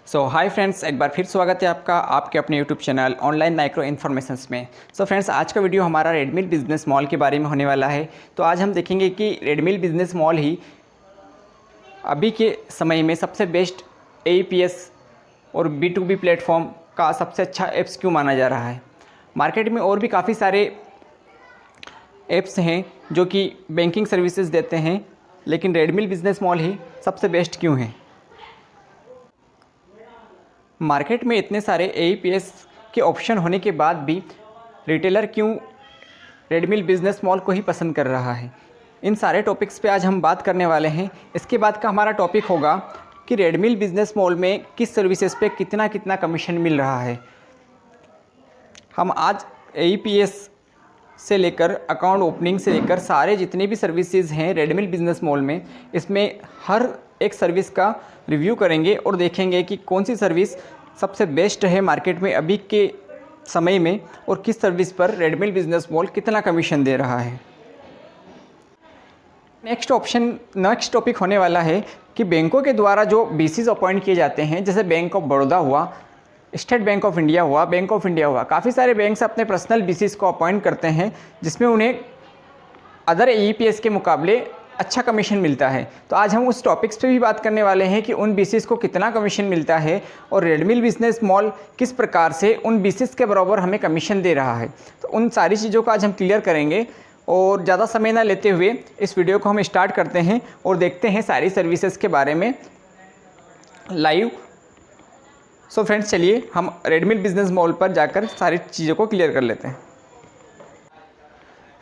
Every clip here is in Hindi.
हाय फ्रेंड्स, एक बार फिर स्वागत है आपका आपके अपने YouTube channel online micro informations में। फ्रेंड्स, आज का वीडियो हमारा रेडमिल बिजनेस मॉल के बारे में होने वाला है। तो आज हम देखेंगे कि रेडमिल बिजनेस मॉल ही अभी के समय में सबसे बेस्ट APS और B2B प्लेटफॉर्म का सबसे अच्छा ऐप्स क्यों माना जा रहा है। मार्केट में और भी काफ़ी सारे ऐप्स हैं जो कि बैंकिंग सर्विसेज देते हैं, लेकिन रेडमिल बिजनेस मॉल ही सबसे बेस्ट क्यों है। मार्केट में इतने सारे APS के ऑप्शन होने के बाद भी रिटेलर क्यों रेडमिल बिजनेस मॉल को ही पसंद कर रहा है, इन सारे टॉपिक्स पे आज हम बात करने वाले हैं। इसके बाद का हमारा टॉपिक होगा कि रेडमिल बिजनेस मॉल में किस सर्विसेज पे कितना कितना कमीशन मिल रहा है। हम आज APS से लेकर अकाउंट ओपनिंग से लेकर सारे जितने भी सर्विसेज हैं रेडमिल बिजनेस मॉल में, इसमें हर एक सर्विस का रिव्यू करेंगे और देखेंगे कि कौन सी सर्विस सबसे बेस्ट है मार्केट में अभी के समय में और किस सर्विस पर रेडमिल बिजनेस मॉल कितना कमीशन दे रहा है। नेक्स्ट टॉपिक होने वाला है कि बैंकों के द्वारा जो BCs अपॉइंट किए जाते हैं, जैसे बैंक ऑफ बड़ौदा हुआ, स्टेट बैंक ऑफ इंडिया हुआ, बैंक ऑफ इंडिया हुआ, काफ़ी सारे बैंक्स अपने पर्सनल BCs को अपॉइंट करते हैं जिसमें उन्हें अदर APS के मुकाबले अच्छा कमीशन मिलता है। तो आज हम उस टॉपिक्स पे भी बात करने वाले हैं कि उन BCs को कितना कमीशन मिलता है और रेडमिल बिजनेस मॉल किस प्रकार से उन BCs के बराबर हमें कमीशन दे रहा है। तो उन सारी चीज़ों को आज हम क्लियर करेंगे और ज़्यादा समय ना लेते हुए इस वीडियो को हम स्टार्ट करते हैं और देखते हैं सारी सर्विसेज के बारे में लाइव। फ्रेंड्स, चलिए हम रेडमिल बिजनेस मॉल पर जाकर सारी चीज़ों को क्लियर कर लेते हैं।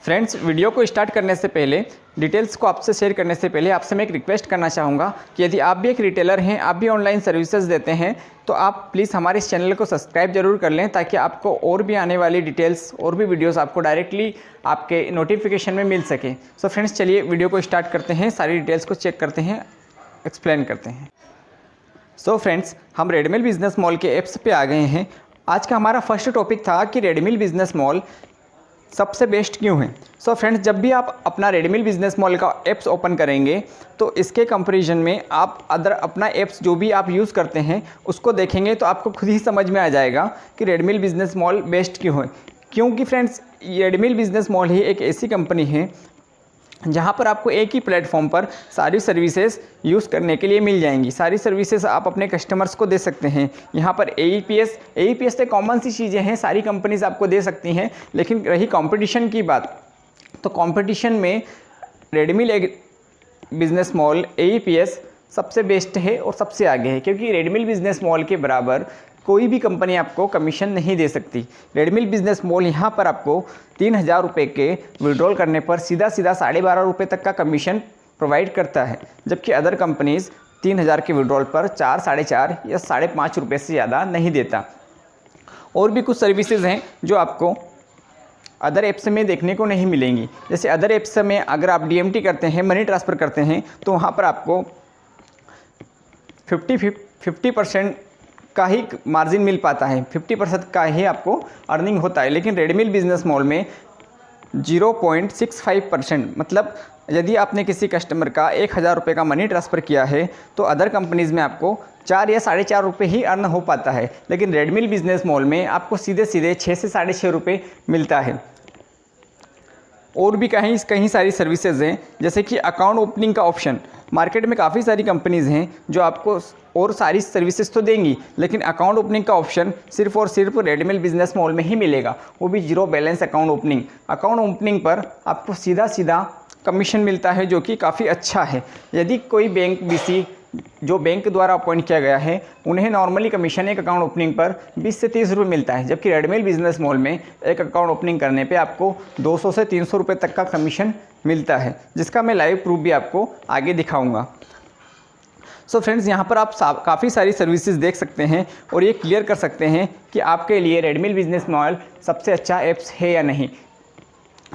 फ्रेंड्स, वीडियो को स्टार्ट करने से पहले, डिटेल्स को आपसे शेयर करने से पहले आपसे मैं एक रिक्वेस्ट करना चाहूँगा कि यदि आप भी एक रिटेलर हैं, आप भी ऑनलाइन सर्विसेज देते हैं, तो आप प्लीज़ हमारे इस चैनल को सब्सक्राइब जरूर कर लें ताकि आपको और भी आने वाली डिटेल्स और भी वीडियोस आपको डायरेक्टली आपके नोटिफिकेशन में मिल सके। फ्रेंड्स, चलिए वीडियो को स्टार्ट करते हैं, सारी डिटेल्स को चेक करते हैं, एक्सप्लेन करते हैं। फ्रेंड्स, हम रेडमिल बिजनेस मॉल के ऐप्स पे आ गए हैं। आज का हमारा फर्स्ट टॉपिक था कि रेडमिल बिजनेस मॉल सबसे बेस्ट क्यों है। फ्रेंड्स, जब भी आप अपना रेडमिल बिजनेस मॉल का ऐप्स ओपन करेंगे तो इसके कंपैरिजन में आप अदर अपना ऐप्स जो भी आप यूज़ करते हैं उसको देखेंगे तो आपको खुद ही समझ में आ जाएगा कि रेडमिल बिजनेस मॉल बेस्ट क्यों है। क्योंकि फ्रेंड्स, रेडमिल बिजनेस मॉल ही एक ऐसी कंपनी है जहाँ पर आपको एक ही प्लेटफॉर्म पर सारी सर्विसेज यूज़ करने के लिए मिल जाएंगी। सारी सर्विसेज आप अपने कस्टमर्स को दे सकते हैं। यहाँ पर APS से कॉमन सी चीज़ें हैं, सारी कंपनीज आपको दे सकती हैं। लेकिन रही कंपटीशन की बात, तो कंपटीशन में रेडमिल बिजनेस मॉल APS सबसे बेस्ट है और सबसे आगे है, क्योंकि रेडमिल बिजनेस मॉल के बराबर कोई भी कंपनी आपको कमीशन नहीं दे सकती। रेडमिल बिजनेस मॉल यहाँ पर आपको 3000 रुपये के विड्रॉल करने पर सीधा 12.5 रुपये तक का कमीशन प्रोवाइड करता है, जबकि अदर कंपनीज 3000 के विड्रॉल पर 4, 4.5 या 5.5 रुपये से ज़्यादा नहीं देता। और भी कुछ सर्विसेज हैं जो आपको अदर ऐप्स में देखने को नहीं मिलेंगी। जैसे अदर ऐप्स में अगर आप DMT करते हैं, मनी ट्रांसफ़र करते हैं, तो वहाँ पर आपको 50% का ही मार्जिन मिल पाता है, 50% का ही आपको अर्निंग होता है। लेकिन रेडमिल बिजनेस मॉल में 0.65%, मतलब यदि आपने किसी कस्टमर का 1000 रुपये का मनी ट्रांसफ़र किया है तो अदर कंपनीज़ में आपको 4 या 4.5 रुपये ही अर्न हो पाता है। लेकिन रेडमिल बिजनेस मॉल में आपको सीधे 6 से 6.5 रुपये मिलता है। और भी कहीं सारी सर्विसेज हैं, जैसे कि अकाउंट ओपनिंग का ऑप्शन। मार्केट में काफ़ी सारी कंपनीज़ हैं जो आपको और सारी सर्विसेज तो देंगी, लेकिन अकाउंट ओपनिंग का ऑप्शन सिर्फ और सिर्फ रेडमिल बिजनेस मॉल में ही मिलेगा, वो भी 0 balance account opening. Account opening पर आपको सीधा कमीशन मिलता है, जो कि काफ़ी अच्छा है। यदि कोई बैंक BC जो बैंक द्वारा अपॉइंट किया गया है, उन्हें नॉर्मली कमीशन एक अकाउंट ओपनिंग पर 20 से 30 रुपये मिलता है, जबकि रेडमिल बिजनेस मॉल में एक अकाउंट ओपनिंग करने पे आपको 200 से 300 रुपये तक का कमीशन मिलता है, जिसका मैं लाइव प्रूफ भी आपको आगे दिखाऊंगा। फ्रेंड्स, यहाँ पर आप काफ़ी सारी सर्विसेज देख सकते हैं और ये क्लियर कर सकते हैं कि आपके लिए रेडमिल बिजनेस मॉल सबसे अच्छा ऐप्स है या नहीं।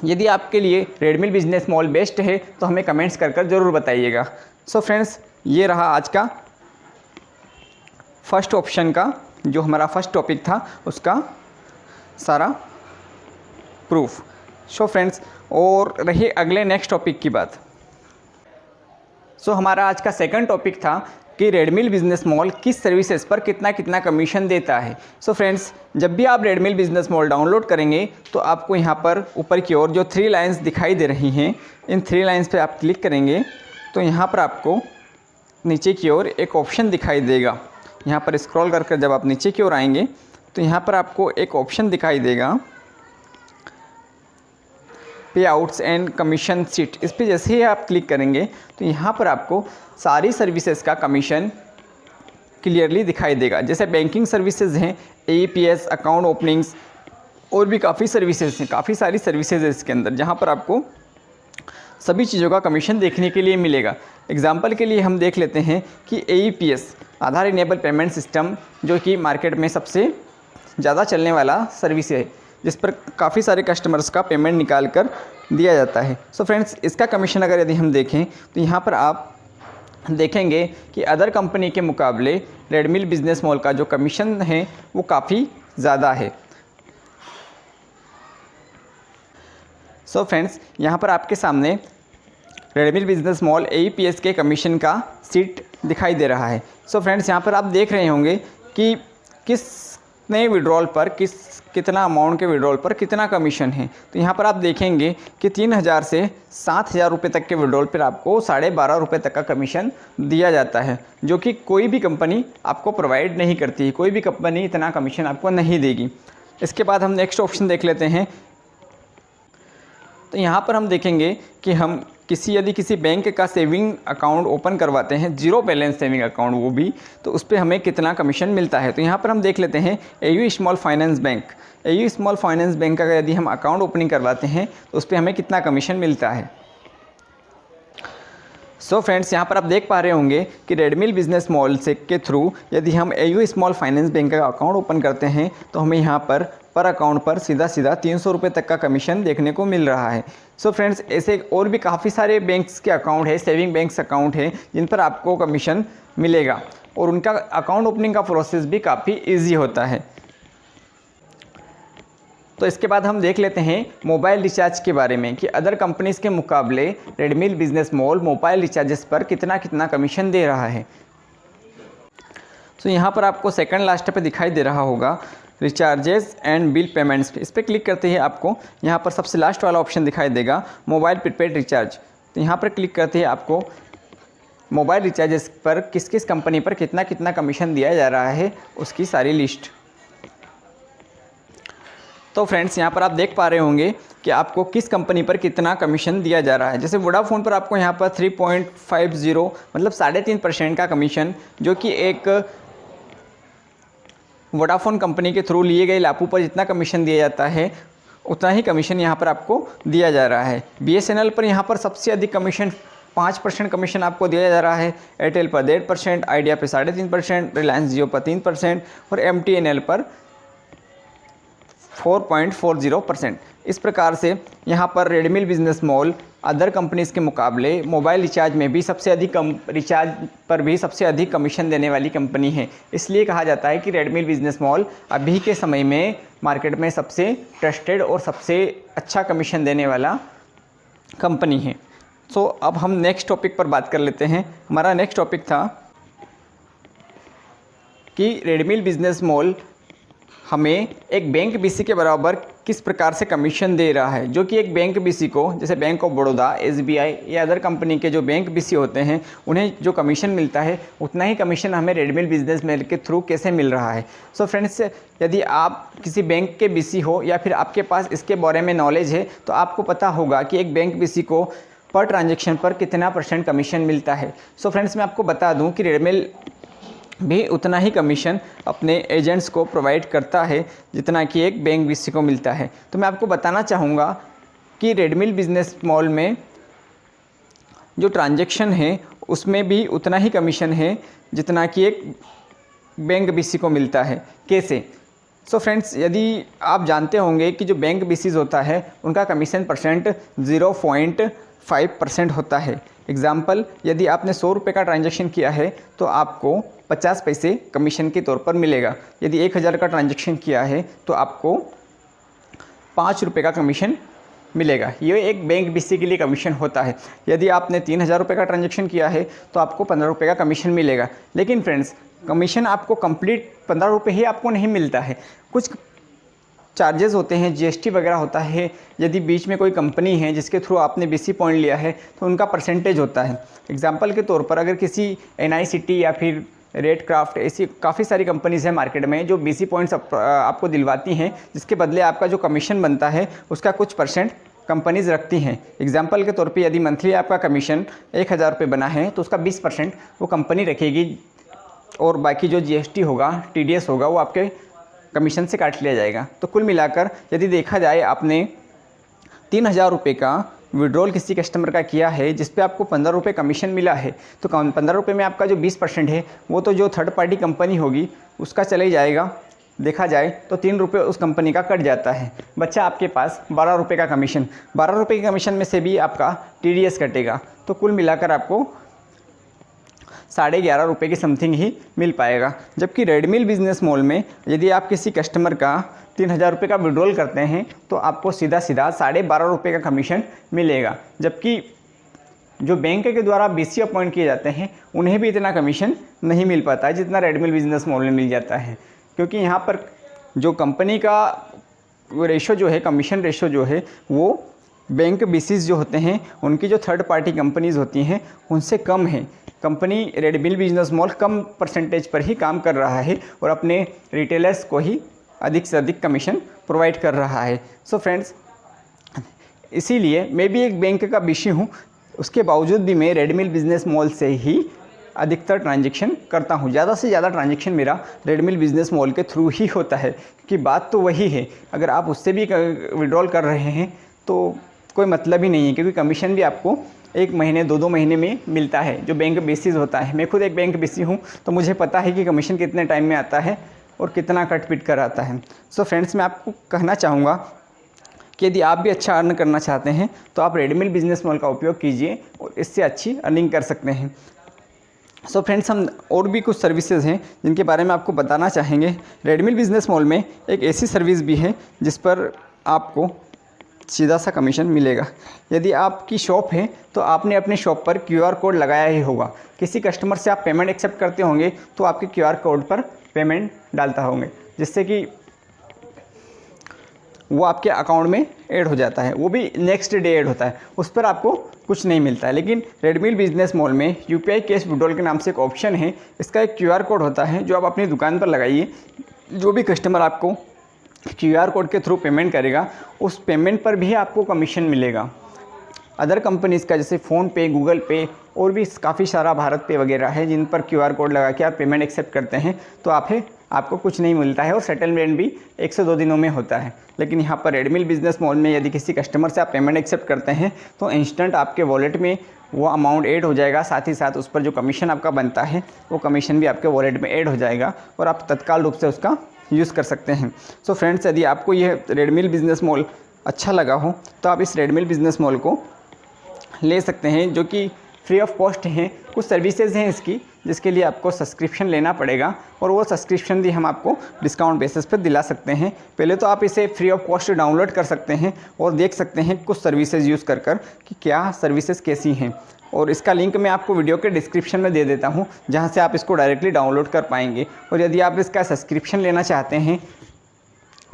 यदि आपके लिए रेडमिल बिजनेस मॉल बेस्ट है तो हमें कमेंट्स कर ज़रूर बताइएगा। फ्रेंड्स, ये रहा आज का फर्स्ट ऑप्शन का, जो हमारा फर्स्ट टॉपिक था उसका सारा प्रूफ। फ्रेंड्स, और रही अगले नेक्स्ट टॉपिक की बात। हमारा आज का सेकंड टॉपिक था कि रेडमिल बिजनेस मॉल किस सर्विसेज पर कितना कितना कमीशन देता है। सो फ्रेंड्स, जब भी आप रेडमिल बिजनेस मॉल डाउनलोड करेंगे तो आपको यहाँ पर ऊपर की ओर जो 3 लाइंस दिखाई दे रही हैं, इन 3 लाइंस पे आप क्लिक करेंगे तो यहाँ पर आपको नीचे की ओर एक ऑप्शन दिखाई देगा। यहाँ पर स्क्रॉल कर जब आप नीचे की ओर आएंगे तो यहाँ पर आपको एक ऑप्शन दिखाई देगा पे आउट्स एंड कमीशन शीट। इस पर जैसे ही आप क्लिक करेंगे तो यहाँ पर आपको सारी सर्विसेज का कमीशन क्लियरली दिखाई देगा। जैसे बैंकिंग सर्विसेज हैं, AEPS, अकाउंट ओपनिंग्स और भी काफ़ी सर्विसेज हैं, काफ़ी सारी सर्विसेज है इसके अंदर, जहाँ पर आपको सभी चीज़ों का कमीशन देखने के लिए मिलेगा। एग्जाम्पल के लिए हम देख लेते हैं कि AEPS, आधार इनेबल पेमेंट सिस्टम, जो कि मार्केट में सबसे ज़्यादा चलने वाला सर्विस है, जिस पर काफ़ी सारे कस्टमर्स का पेमेंट निकाल कर दिया जाता है। सो फ्रेंड्स, इसका कमीशन अगर यदि हम देखें तो यहाँ पर आप देखेंगे कि अदर कंपनी के मुकाबले रेडमिल बिजनेस मॉल का जो कमीशन है वो काफ़ी ज़्यादा है। सो फ्रेंड्स, यहाँ पर आपके सामने रेडमिल बिजनेस मॉल AEPS के कमीशन का सीट दिखाई दे रहा है। सो फ्रेंड्स, यहाँ पर आप देख रहे होंगे कि कितने विड्रॉल पर कितना अमाउंट के विड्रॉल पर कितना कमीशन है। तो यहाँ पर आप देखेंगे कि 3000 से 7000 रुपये तक के विड्रॉल पर आपको 12.5 रुपये तक का कमीशन दिया जाता है, जो कि कोई भी कंपनी आपको प्रोवाइड नहीं करती। कोई भी कंपनी इतना कमीशन आपको नहीं देगी। इसके बाद हम नेक्स्ट ऑप्शन देख लेते हैं। तो यहाँ पर हम देखेंगे कि हम यदि किसी बैंक का सेविंग अकाउंट ओपन करवाते हैं, जीरो बैलेंस सेविंग अकाउंट, वो भी, तो उस पर हमें कितना कमीशन मिलता है। तो यहाँ पर हम देख लेते हैं AU small finance bank. AU small finance bank का यदि हम अकाउंट ओपनिंग करवाते हैं तो उस पर हमें कितना कमीशन मिलता है। सो फ्रेंड्स, यहाँ पर आप देख पा रहे होंगे कि रेडमिल बिजनेस मॉल से के थ्रू यदि हम AU स्मॉल फाइनेंस बैंक का अकाउंट ओपन करते हैं तो हमें यहाँ पर अकाउंट पर सीधा 300 रुपये तक का कमीशन देखने को मिल रहा है। सो फ्रेंड्स, ऐसे और भी काफ़ी सारे बैंक्स के अकाउंट है, सेविंग बैंक्स अकाउंट है, जिन पर आपको कमीशन मिलेगा और उनका अकाउंट ओपनिंग का प्रोसेस भी काफ़ी ईजी होता है। तो इसके बाद हम देख लेते हैं मोबाइल रिचार्ज के बारे में कि अदर कंपनीज़ के मुकाबले रेडमिल बिजनेस मॉल मोबाइल रिचार्जेस पर कितना कितना कमीशन दे रहा है। तो यहाँ पर आपको सेकंड लास्ट पे दिखाई दे रहा होगा रिचार्जेस एंड बिल पेमेंट्स। इस पर क्लिक करते ही आपको यहाँ पर सबसे लास्ट वाला ऑप्शन दिखाई देगा मोबाइल प्रीपेड रिचार्ज। तो यहाँ पर क्लिक करते ही आपको मोबाइल रिचार्जेस पर किस किस कंपनी पर कितना कितना कमीशन दिया जा रहा है उसकी सारी लिस्ट। तो फ्रेंड्स, यहाँ पर आप देख पा रहे होंगे कि आपको किस कंपनी पर कितना कमीशन दिया जा रहा है। जैसे वोडाफोन पर आपको यहाँ पर 3.50 मतलब 3.5% का कमीशन, जो कि एक वोडाफोन कंपनी के थ्रू लिए गए लापू पर जितना कमीशन दिया जाता है उतना ही कमीशन यहाँ पर आपको दिया जा रहा है। BSNL पर यहाँ पर सबसे अधिक कमीशन 5% कमीशन आपको दिया जा रहा है, एयरटेल पर 1.5%, आइडिया पर 3.5%, रिलायंस जियो पर 3% और MTNL पर 4.40%। इस प्रकार से यहाँ पर रेडमिल बिजनेस मॉल अदर कंपनीज़ के मुकाबले मोबाइल रिचार्ज में भी सबसे अधिक रिचार्ज पर भी सबसे अधिक कमीशन देने वाली कंपनी है। इसलिए कहा जाता है कि रेडमिल बिजनेस मॉल अभी के समय में मार्केट में सबसे ट्रस्टेड और सबसे अच्छा कमीशन देने वाला कंपनी है। सो अब हम नेक्स्ट टॉपिक पर बात कर लेते हैं। हमारा नेक्स्ट टॉपिक था कि रेडमिल बिजनेस मॉल हमें एक बैंक BC के बराबर किस प्रकार से कमीशन दे रहा है, जो कि एक बैंक BC को, जैसे बैंक ऑफ बड़ौदा, SBI या अदर कंपनी के जो बैंक BC होते हैं उन्हें जो कमीशन मिलता है उतना ही कमीशन हमें रेडमिल बिजनेस मॉल के थ्रू कैसे मिल रहा है। सो फ्रेंड्स, यदि आप किसी बैंक के BC हो या फिर आपके पास इसके बारे में नॉलेज है तो आपको पता होगा कि एक बैंक BC को पर ट्रांजेक्शन पर कितना % कमीशन मिलता है। सो फ्रेंड्स, मैं आपको बता दूँ कि रेडमिल भी उतना ही कमीशन अपने एजेंट्स को प्रोवाइड करता है जितना कि एक बैंक BC को मिलता है। तो मैं आपको बताना चाहूँगा कि रेडमिल बिजनेस मॉल में जो ट्रांजैक्शन है उसमें भी उतना ही कमीशन है जितना कि एक बैंक BC को मिलता है। कैसे? सो फ्रेंड्स, यदि आप जानते होंगे कि जो बैंक BCs होता है उनका कमीशन % 0.5% होता है। एग्ज़ाम्पल, यदि आपने 100 रुपये का ट्रांजैक्शन किया है तो आपको 50 पैसे कमीशन के तौर पर मिलेगा। यदि 1000 का ट्रांजैक्शन किया है तो आपको 5 रुपये का कमीशन मिलेगा। ये एक बैंक बीसी के लिए कमीशन होता है। यदि आपने 3000 रुपये का ट्रांजैक्शन किया है तो आपको 15 रुपये का कमीशन मिलेगा। लेकिन फ्रेंड्स, कमीशन आपको कंप्लीट 15 रुपये ही आपको नहीं मिलता है, कुछ चार्जेस होते हैं, जीएसटी वगैरह होता है। यदि बीच में कोई कंपनी है जिसके थ्रू आपने बीसी पॉइंट लिया है तो उनका परसेंटेज होता है। एग्जांपल के तौर पर अगर किसी NICT या फिर रेड क्राफ्ट, ऐसी काफ़ी सारी कंपनीज़ हैं मार्केट में जो बीसी पॉइंट्स आपको दिलवाती हैं, जिसके बदले आपका जो कमीशन बनता है उसका कुछ परसेंट कंपनीज़ रखती हैं। एग्जांपल के तौर पे यदि मंथली आपका कमीशन 1000 रुपये बना है तो उसका 20% वो कंपनी रखेगी और बाकी जो GST होगा, TDS होगा, वो आपके कमीशन से काट लिया जाएगा। तो कुल मिलाकर यदि देखा जाए, आपने 3000 रुपये का विड्रॉल किसी कस्टमर का किया है जिस पे आपको 15 रुपये कमीशन मिला है, तो 15 रुपये में आपका जो 20% है वो तो जो थर्ड पार्टी कंपनी होगी उसका चले जाएगा। देखा जाए तो 3 रुपये उस कंपनी का कट जाता है, बच्चा आपके पास 12 रुपये का कमीशन। 12 रुपये के कमीशन में से भी आपका TDS कटेगा, तो कुल मिलाकर आपको 11.5 रुपये की समथिंग ही मिल पाएगा। जबकि रेडमिल बिजनेस मॉल में यदि आप किसी कस्टमर का 3000 रुपये का विड्रॉल करते हैं तो आपको सीधा 12.5 रुपये का कमीशन मिलेगा। जबकि जो बैंक के द्वारा BC अपॉइंट किए जाते हैं उन्हें भी इतना कमीशन नहीं मिल पाता है जितना रेडमिल बिजनेस मॉल में मिल जाता है, क्योंकि यहाँ पर जो कंपनी का रेशो जो है, कमीशन रेशो जो है, वो बैंक BCs जो होते हैं उनकी जो थर्ड पार्टी कंपनीज़ होती हैं उनसे कम है। कंपनी रेडमिल बिजनेस मॉल कम परसेंटेज पर ही काम कर रहा है और अपने रिटेलर्स को ही अधिक से अधिक कमीशन प्रोवाइड कर रहा है। सो फ्रेंड्स, इसीलिए मैं भी एक बैंक का BC हूँ, उसके बावजूद भी मैं रेडमिल बिजनेस मॉल से ही अधिकतर ट्रांजैक्शन करता हूँ। ज़्यादा से ज़्यादा ट्रांजैक्शन मेरा रेडमिल बिजनेस मॉल के थ्रू ही होता है, कि बात तो वही है। अगर आप उससे भी विड्रॉल कर रहे हैं तो कोई मतलब ही नहीं है, क्योंकि कमीशन भी आपको 1 महीने 2-2 महीने में मिलता है, जो बैंक बेसिस होता है। मैं खुद एक बैंक BC हूँ, तो मुझे पता है कि कमीशन कितने टाइम में आता है और कितना कट पिट कर आता है। सो फ्रेंड्स, मैं आपको कहना चाहूँगा कि यदि आप भी अच्छा अर्न करना चाहते हैं तो आप रेडमिल बिजनेस मॉल का उपयोग कीजिए और इससे अच्छी अर्निंग कर सकते हैं। सो फ्रेंड्स, हम और भी कुछ सर्विसेज हैं जिनके बारे में आपको बताना चाहेंगे। रेडमिल बिजनेस मॉल में एक ऐसी सर्विस भी है जिस पर आपको सीधा सा कमीशन मिलेगा। यदि आपकी शॉप है तो आपने अपने शॉप पर QR कोड लगाया ही होगा। किसी कस्टमर से आप पेमेंट एक्सेप्ट करते होंगे तो आपके QR कोड पर पेमेंट डालता होंगे, जिससे कि वो आपके अकाउंट में ऐड हो जाता है, वो भी नेक्स्ट डे ऐड होता है, उस पर आपको कुछ नहीं मिलता है। लेकिन रेडमिल बिजनेस मॉल में UPI कैश विड्रॉल के नाम से एक ऑप्शन है। इसका एक QR कोड होता है जो आप अपनी दुकान पर लगाइए। जो भी कस्टमर आपको QR कोड के थ्रू पेमेंट करेगा, उस पेमेंट पर भी आपको कमीशन मिलेगा। अदर कंपनीज़ का जैसे फ़ोनपे, गूगल पे और भी काफ़ी सारा भारत पे वगैरह है जिन पर QR कोड लगा के आप पेमेंट एक्सेप्ट करते हैं तो आपको कुछ नहीं मिलता है और सेटलमेंट भी 1 से 2 दिनों में होता है। लेकिन यहाँ पर रेडमिल बिजनेस मॉल में यदि किसी कस्टमर से आप पेमेंट एक्सेप्ट करते हैं तो इंस्टेंट आपके वॉलेट में वो अमाउंट ऐड हो जाएगा। साथ ही साथ उस पर जो कमीशन आपका बनता है वो कमीशन भी आपके वॉलेट में ऐड हो जाएगा और आप तत्काल रूप से उसका यूज़ कर सकते हैं। सो फ्रेंड्स, यदि आपको यह रेडमिल बिजनेस मॉल अच्छा लगा हो तो आप इस रेडमिल बिजनेस मॉल को ले सकते हैं, जो कि फ्री ऑफ कॉस्ट हैं। कुछ सर्विसेज हैं इसकी जिसके लिए आपको सब्सक्रिप्शन लेना पड़ेगा और वो सब्सक्रिप्शन भी हम आपको डिस्काउंट बेसिस पर दिला सकते हैं। पहले तो आप इसे फ्री ऑफ कॉस्ट डाउनलोड कर सकते हैं और देख सकते हैं कुछ सर्विसेज यूज़ कर कि क्या सर्विसेज कैसी हैं, और इसका लिंक मैं आपको वीडियो के डिस्क्रिप्शन में दे देता हूं, जहां से आप इसको डायरेक्टली डाउनलोड कर पाएंगे। और यदि आप इसका सब्सक्रिप्शन लेना चाहते हैं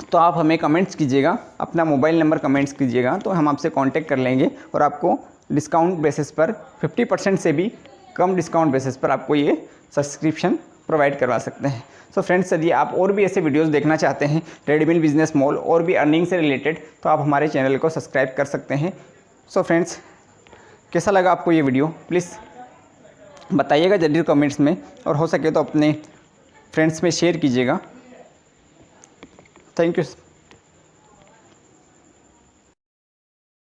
तो आप हमें कमेंट्स कीजिएगा, अपना मोबाइल नंबर कमेंट्स कीजिएगा, तो हम आपसे कांटेक्ट कर लेंगे और आपको डिस्काउंट बेसिस पर 50% से भी कम डिस्काउंट बेसिस पर आपको ये सब्सक्रिप्शन प्रोवाइड करवा सकते हैं। सो फ्रेंड्स, यदि आप और भी ऐसे वीडियोस देखना चाहते हैं रेडमिल बिजनेस मॉल और भी अर्निंग से रिलेटेड, तो आप हमारे चैनल को सब्सक्राइब कर सकते हैं। सो फ्रेंड्स, कैसा लगा आपको ये वीडियो प्लीज़ बताइएगा जल्दी कमेंट्स में, और हो सके तो अपने फ्रेंड्स में शेयर कीजिएगा। Thank you.